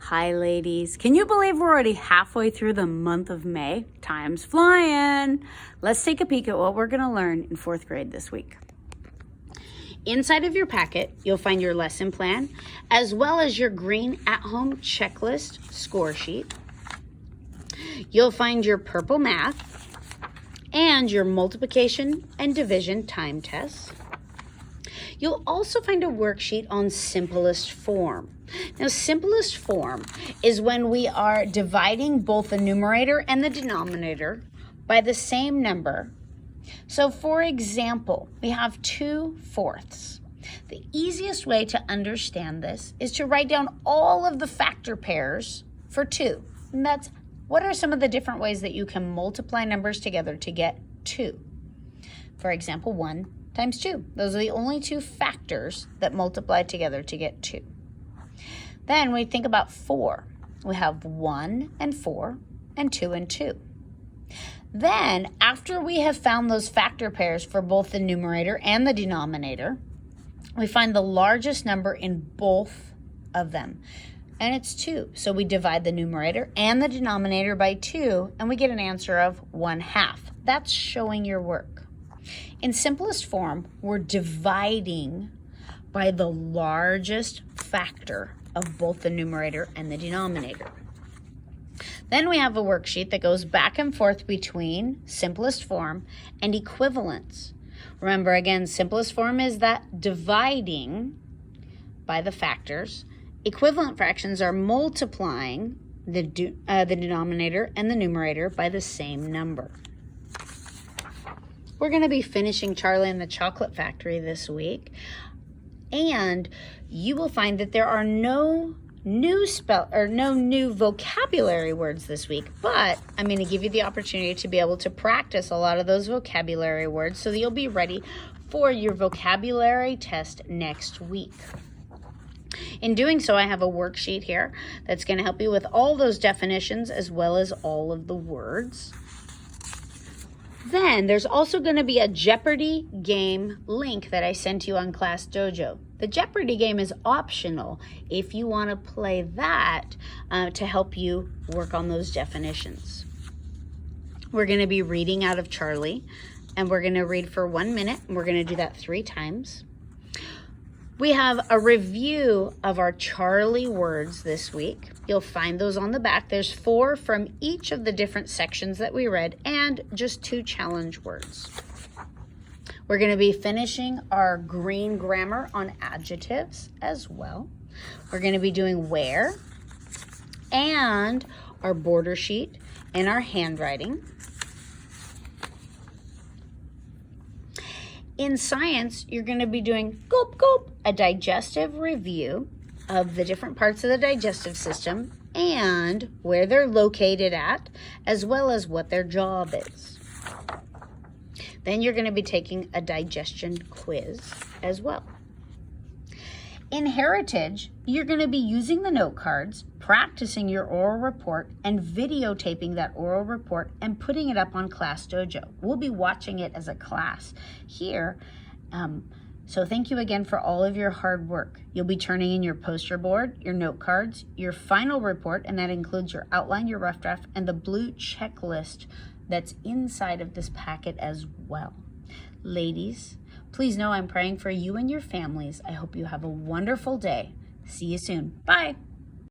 Hi, ladies. Can you believe we're already halfway through the month of May? Time's flying. Let's take a peek at what we're going to learn in 4th grade this week. Inside of your packet, you'll find your lesson plan, as well as your green at-home checklist score sheet. You'll find your purple math and your multiplication and division time tests. You'll also find a worksheet on simplest form. Now, simplest form is when we are dividing both the numerator and the denominator by the same number. So, for example, we have 2/4. The easiest way to understand this is to write down all of the factor pairs for 2. And that's what are some of the different ways that you can multiply numbers together to get 2. For example, 1 times 2. Those are the only 2 factors that multiply together to get 2. Then we think about 4. We have 1 and 4 and 2 and 2. Then, after we have found those factor pairs for both the numerator and the denominator, we find the largest number in both of them, and it's 2. So we divide the numerator and the denominator by 2, and we get an answer of 1/2. That's showing your work. In simplest form, we're dividing by the largest factor of both the numerator and the denominator. Then we have a worksheet that goes back and forth between simplest form and equivalence. Remember, again, simplest form is that dividing by the factors. Equivalent fractions are multiplying the denominator and the numerator by the same number. We're going to be finishing Charlie and the Chocolate Factory this week, and you will find that there are no new vocabulary words this week, but I'm going to give you the opportunity to be able to practice a lot of those vocabulary words so that you'll be ready for your vocabulary test next week. In doing so, I have a worksheet here that's going to help you with all those definitions as well as all of the words. Then there's also going to be a Jeopardy game link that I sent you on Class Dojo. The Jeopardy game is optional if you want to play that to help you work on those definitions. We're going to be reading out of Charlie, and we're going to read for 1 minute, and we're going to do that 3 times. We have a review of our Charlie words this week. You'll find those on the back. There's 4 from each of the different sections that we read and just 2 challenge words. We're going to be finishing our green grammar on adjectives as well. We're going to be doing where and our border sheet and our handwriting. In science, you're going to be doing gulp, gulp, a digestive review of the different parts of the digestive system and where they're located at, as well as what their job is. Then you're going to be taking a digestion quiz as well. In heritage, you're going to be using the note cards, practicing your oral report, and videotaping that oral report and putting it up on Class Dojo. We'll be watching it as a class here. So thank you again for all of your hard work. You'll be turning in your poster board, your note cards, your final report, and that includes your outline, your rough draft, and the blue checklist that's inside of this packet as well. Ladies, please know I'm praying for you and your families. I hope you have a wonderful day. See you soon. Bye.